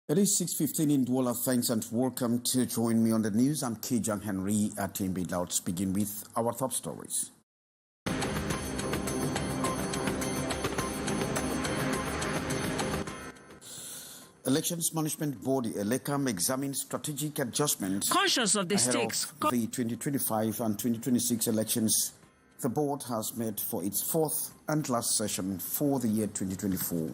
It is 6:15 in Douala. Thanks and welcome to join me on the news. I'm Kijan Henry at TNB. Let's begin with our top stories. Elections Management Body, ELECAM, examines strategic adjustments. Conscious of the stakes. Of the 2025 and 2026 elections, the board has met for its fourth and last session for the year 2024.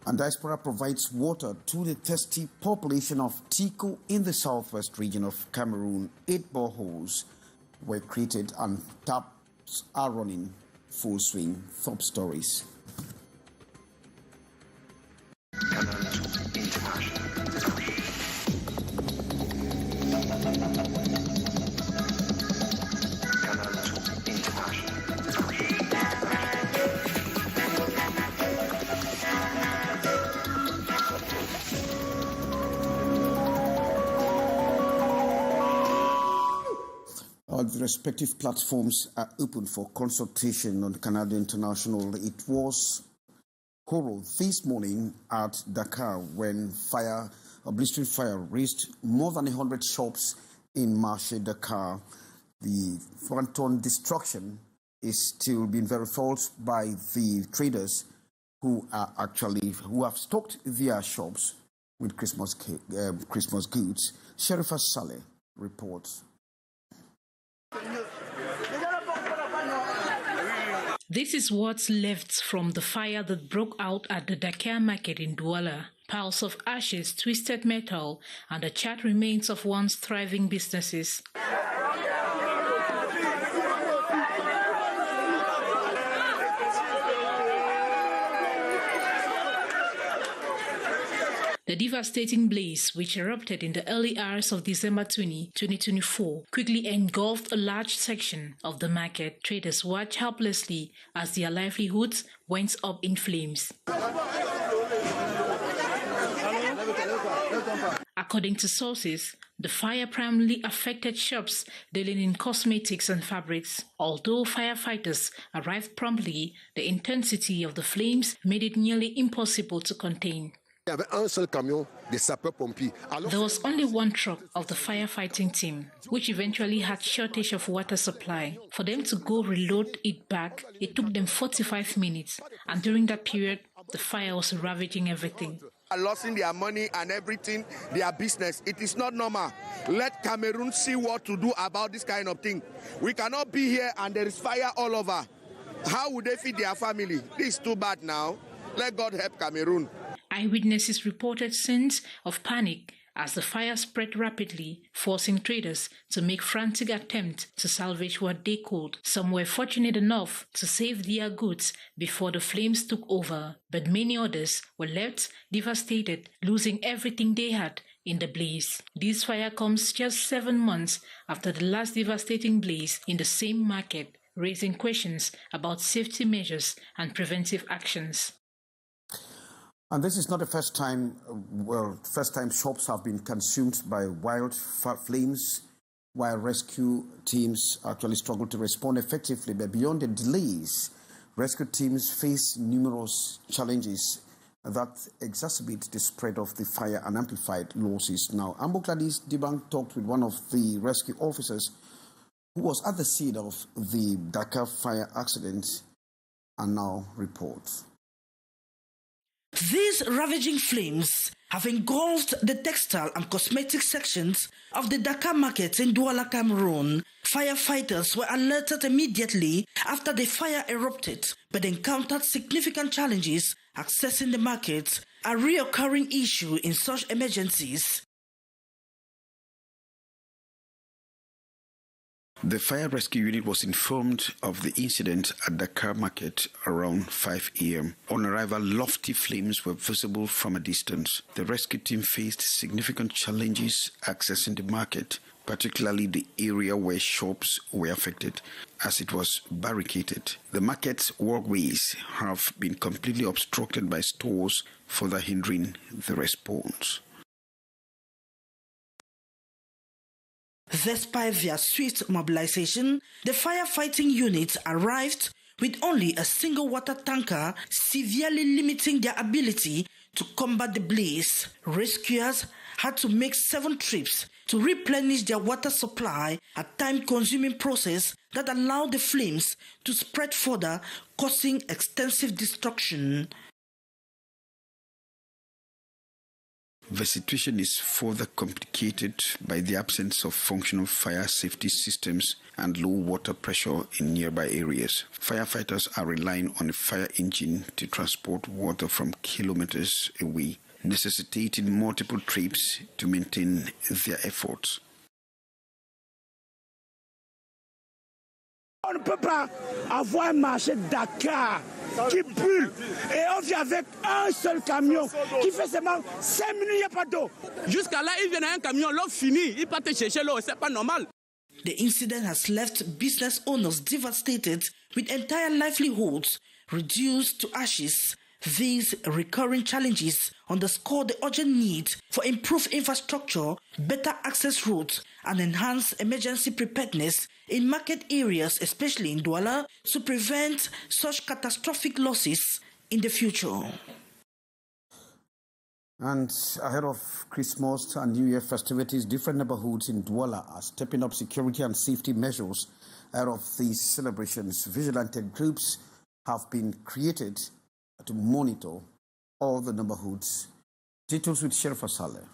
And diaspora provides water to the thirsty population of Tico in the southwest region of Cameroon. 8 boreholes were created and taps are running full swing. Top stories. The respective platforms are open for consultation on Canal International. It was horror this morning at Dhaka when a blistering fire reached more than 100 shops in Marché Dhaka. The wanton destruction is still being verified by the traders who have stocked their shops with Christmas goods. Sherifa Saleh reports. This is what's left from the fire that broke out at the Dhaka market in Douala. Piles of ashes, twisted metal, and the charred remains of once thriving businesses. The devastating blaze, which erupted in the early hours of December 2024, quickly engulfed a large section of the market. Traders watched helplessly as their livelihoods went up in flames. According to sources, the fire primarily affected shops dealing in cosmetics and fabrics. Although firefighters arrived promptly, the intensity of the flames made it nearly impossible to contain. There was only one truck of the firefighting team, which eventually had shortage of water supply. For them to go reload it back, it took them 45 minutes, and during that period, the fire was ravaging everything. Losing their money and everything, their business. It is not normal. Let Cameroon see what to do about this kind of thing. We cannot be here and there is fire all over. How would they feed their family? This is too bad now. Let God help Cameroon. Eyewitnesses reported scenes of panic as the fire spread rapidly, forcing traders to make frantic attempts to salvage what they could. Some were fortunate enough to save their goods before the flames took over, but many others were left devastated, losing everything they had in the blaze. This fire comes just 7 months after the last devastating blaze in the same market, raising questions about safety measures and preventive actions. And this is not the first time shops have been consumed by wild flames, while rescue teams actually struggle to respond effectively. But beyond the delays, rescue teams face numerous challenges that exacerbate the spread of the fire and amplified losses. Now, Ambokladis Dibang talked with one of the rescue officers who was at the scene of the Dhaka fire accident and now reports. These ravaging flames have engulfed the textile and cosmetic sections of the Dhaka market in Douala, Cameroon. Firefighters were alerted immediately after the fire erupted, but encountered significant challenges accessing the market, a recurring issue in such emergencies. The fire rescue unit was informed of the incident at Dhaka market around 5 a.m. On arrival, lofty flames were visible from a distance. The rescue team faced significant challenges accessing the market, particularly the area where shops were affected, as it was barricaded. The market's walkways have been completely obstructed by stores, further hindering the response. Despite their swift mobilization, the firefighting units arrived with only a single water tanker, severely limiting their ability to combat the blaze. Rescuers had to make 7 trips to replenish their water supply, a time-consuming process that allowed the flames to spread further, causing extensive destruction. The situation is further complicated by the absence of functional fire safety systems and low water pressure in nearby areas. Firefighters are relying on a fire engine to transport water from kilometers away, necessitating multiple trips to maintain their efforts. On ne peut pas avoir un marché de Dakar qui brûle et on vient avec un seul camion qui fait seulement 5 minutes, il n'y a pas d'eau. Jusqu'à là, il vient un camion, l'eau finie, il part chercher l'eau, c'est pas normal. The incident has left business owners devastated with entire livelihoods reduced to ashes. These recurring challenges underscore the urgent need for improved infrastructure, better access routes, and enhanced emergency preparedness in market areas, especially in Douala, to prevent such catastrophic losses in the future. And ahead of Christmas and New Year festivities, different neighborhoods in Douala are stepping up security and safety measures ahead of these celebrations. Vigilante groups have been created to monitor all the neighborhoods. Details with Sheriff Saleh.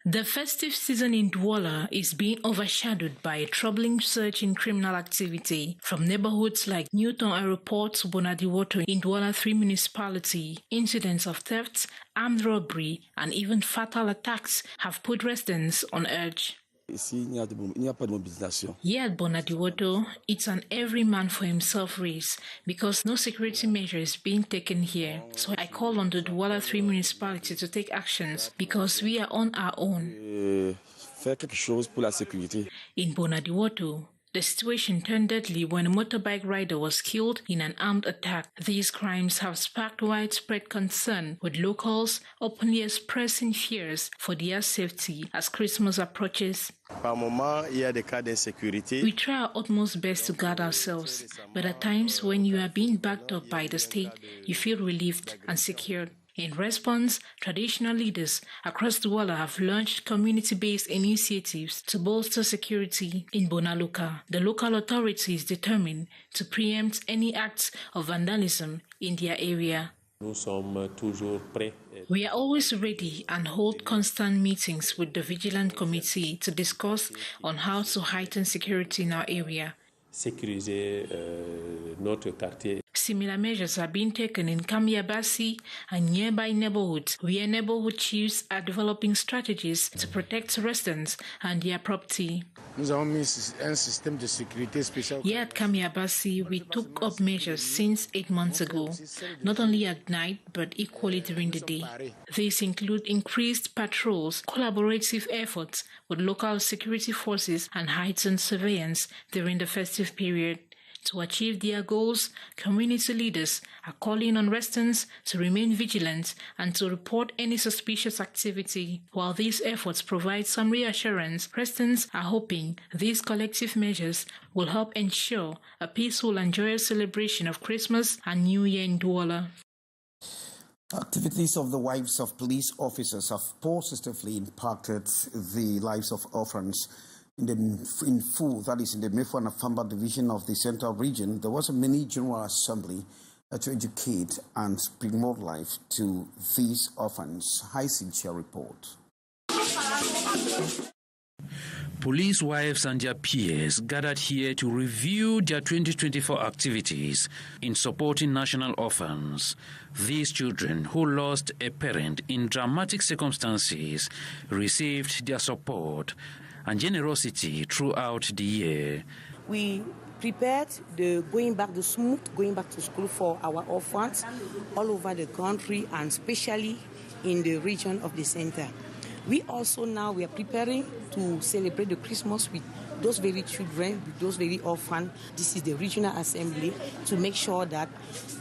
The festive season in Douala is being overshadowed by a troubling surge in criminal activity from neighborhoods like Newton Airport to Bonadiwoto in Douala 3 municipality. Incidents of thefts, armed robbery, and even fatal attacks have put residents on edge. Here at Bonadiwoto, it's an every man for himself race because no security measure is being taken here. So I call on the Douala 3 municipality to take actions because we are on our own. In Bonadiwoto, the situation turned deadly when a motorbike rider was killed in an armed attack. These crimes have sparked widespread concern, with locals openly expressing fears for their safety as Christmas approaches. We try our utmost best to guard ourselves, but at times when you are being backed up by the state, you feel relieved and secured. In response, traditional leaders across Douala have launched community-based initiatives to bolster security in Bonaluka. The local authorities determined to preempt any acts of vandalism in their area. Toujours près. We are always ready and hold constant meetings with the Vigilant Committee to discuss on how to heighten security in our area. Sécuriser notre quartier. Similar measures are being taken in Kamyabasi and nearby neighborhoods, where neighborhood chiefs are developing strategies to protect residents and their property. Here at Kamyabasi, we took up measures since 8 months ago, not only at night but equally during the day. These include increased patrols, collaborative efforts with local security forces, and heightened surveillance during the festive period. To achieve their goals, community leaders are calling on residents to remain vigilant and to report any suspicious activity. While these efforts provide some reassurance, residents are hoping these collective measures will help ensure a peaceful and joyous celebration of Christmas and New Year in Douala. Activities of the wives of police officers have positively impacted the lives of orphans. In full, that is in the Mefu and Afamba division of the Central Region, there was a mini General Assembly to educate and bring more life to these orphans. High Sincere report. Police wives and their peers gathered here to review their 2024 activities in supporting national orphans. These children who lost a parent in dramatic circumstances received their support and generosity throughout the year. We prepared the smooth going back to school for our orphans all over the country and especially in the region of the center. We also now we are preparing to celebrate the Christmas with those very children, with those very orphans. This is the regional assembly to make sure that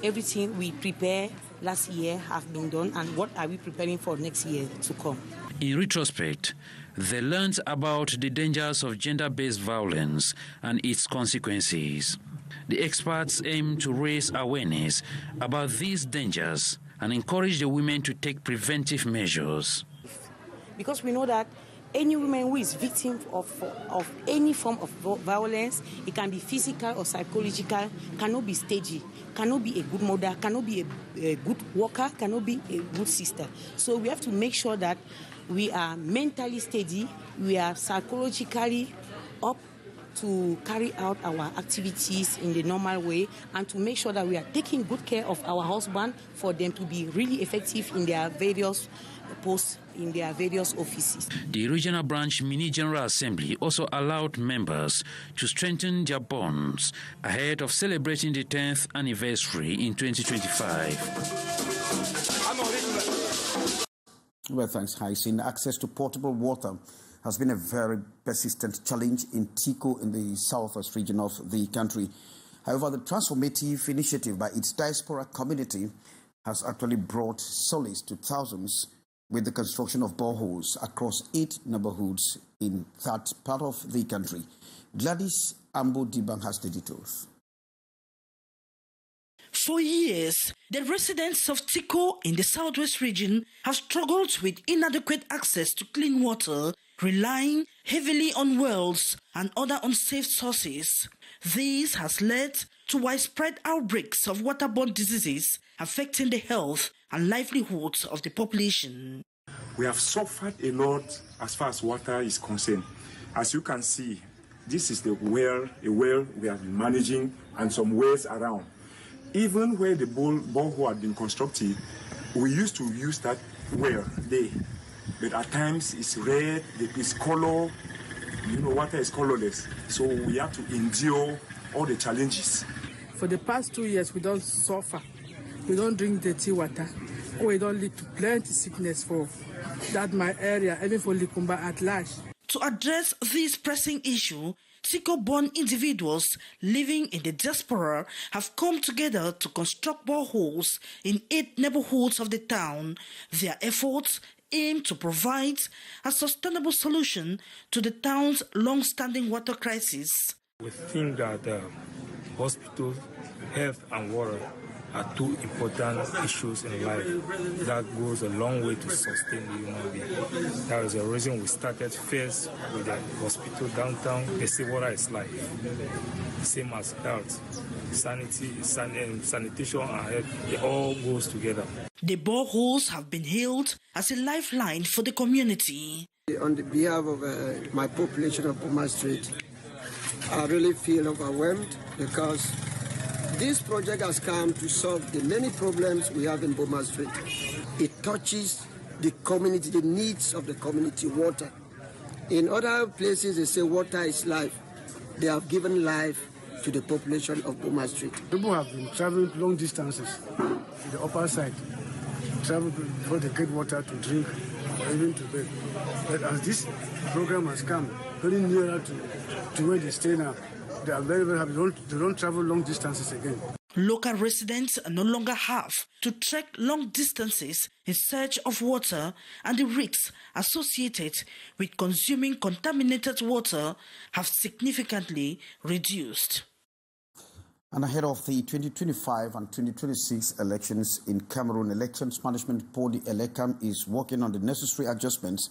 everything we prepare last year have been done and what are we preparing for next year to come. In retrospect, they learned about the dangers of gender-based violence and its consequences. The experts aim to raise awareness about these dangers and encourage the women to take preventive measures. Because we know that any woman who is victim of any form of violence, it can be physical or psychological, cannot be stagey, cannot be a good mother, cannot be a good worker, cannot be a good sister. So we have to make sure that we are mentally steady, we are psychologically up to carry out our activities in the normal way, and to make sure that we are taking good care of our husband for them to be really effective in their various posts in their various offices. The regional branch mini general assembly also allowed members to strengthen their bonds ahead of celebrating the 10th anniversary in 2025. Well, thanks, Hyacinth. Access to potable water has been a very persistent challenge in Tico in the southwest region of the country. However, the transformative initiative by its diaspora community has actually brought solace to thousands with the construction of boreholes across 8 neighborhoods in that part of the country. Gladys Ambo Dibang has the details. For years, the residents of Tico in the southwest region have struggled with inadequate access to clean water, relying heavily on wells and other unsafe sources. This has led to widespread outbreaks of waterborne diseases affecting the health and livelihoods of the population. We have suffered a lot as far as water is concerned. As you can see, this is a well we have been managing and some wells around. Even where the borehole had been constructed, we used to use that well there. But at times it's red, it's color, water is colorless. So we have to endure all the challenges. For the past 2 years, we don't suffer. We don't drink dirty water. We don't lead to plenty sickness for that my area, even for Likumba at large. To address this pressing issue, Tico-born individuals living in the diaspora have come together to construct boreholes in 8 neighborhoods of the town. Their efforts aim to provide a sustainable solution to the town's long-standing water crisis. We think that hospitals, health and water are 2 important issues in life that goes a long way to sustain the human being. That is the reason we started first with the hospital downtown. They say water is life, same as health, sanitation and health. It all goes together. The boreholes have been hailed as a lifeline for the community. On the behalf of my population of Boma Street, I really feel overwhelmed because this project has come to solve the many problems we have in Boma Street. It touches the community, the needs of the community, water. In other places, they say water is life. They have given life to the population of Boma Street. People have been traveling long distances to the upper side, travel before they get water to drink or even to bed. But as this program has come very nearer to where they stay now, they are very, very happy. They don't travel long distances again. Local residents no longer have to trek long distances in search of water, and the risks associated with consuming contaminated water have significantly reduced. And ahead of the 2025 and 2026 elections in Cameroon Elections Management Body ELECAM is working on the necessary adjustments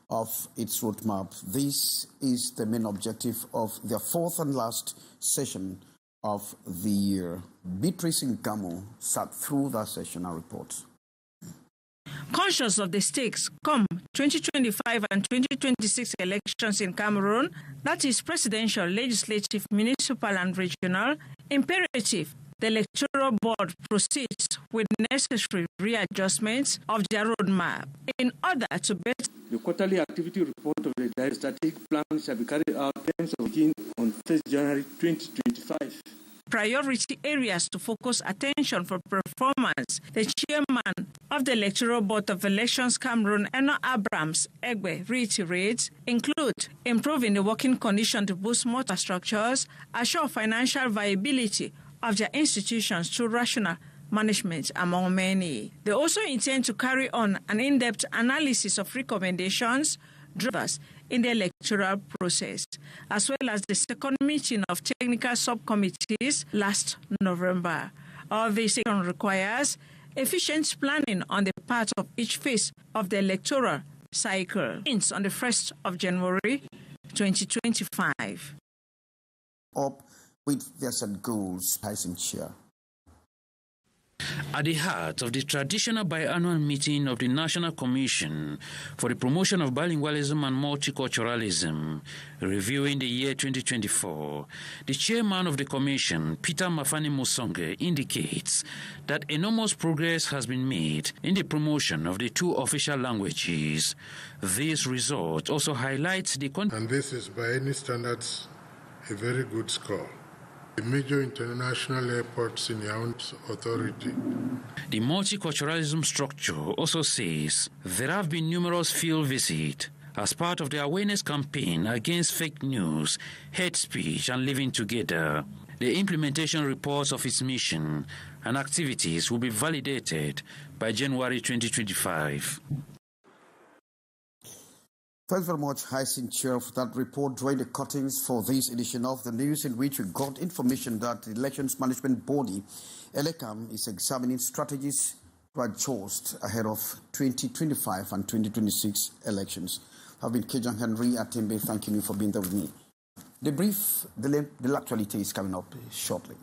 of its roadmap. This is the main objective of their 4th and last session of the year. Beatrice Ngamo sat through that session and reports. Conscious of the stakes come 2025 and 2026 elections in Cameroon, that is presidential, legislative, municipal and regional, imperative the Electoral Board proceeds with necessary readjustments of their roadmap in order to better. The quarterly activity report of the strategic plan shall be carried out on 1st January 2025. Priority areas to focus attention for performance. The chairman of the Electoral Board of Elections Cameroon, Eno Abrams Egbe, reiterates include improving the working condition to boost motor structures, assure financial viability of their institutions through rational management, among many. They also intend to carry on an in-depth analysis of recommendations, drivers, in the electoral process, as well as the second meeting of technical subcommittees last November. All this requires efficient planning on the part of each phase of the electoral cycle. Ends on the 1st of January 2025. Up with their set goals, Tyson Chair. At the heart of the traditional biannual meeting of the National Commission for the Promotion of Bilingualism and Multiculturalism, reviewing the year 2024, the chairman of the commission, Peter Mafani Musonge, indicates that enormous progress has been made in the promotion of the two official languages. This result also highlights the... And this is, by any standards, a very good score. The major international airports in your own authority. The multiculturalism structure also says there have been numerous field visits as part of the awareness campaign against fake news, hate speech, and living together. The implementation reports of its mission and activities will be validated by January 2025. Thanks very much, Hyacinth Chair, for that report, drawing the curtains for this edition of the news, in which we got information that the Elections Management Body, ELECAM, is examining strategies to adjust ahead of 2025 and 2026 elections. I've been Kejan Henry Atembe, thanking you for being there with me. The brief, the actuality is coming up shortly.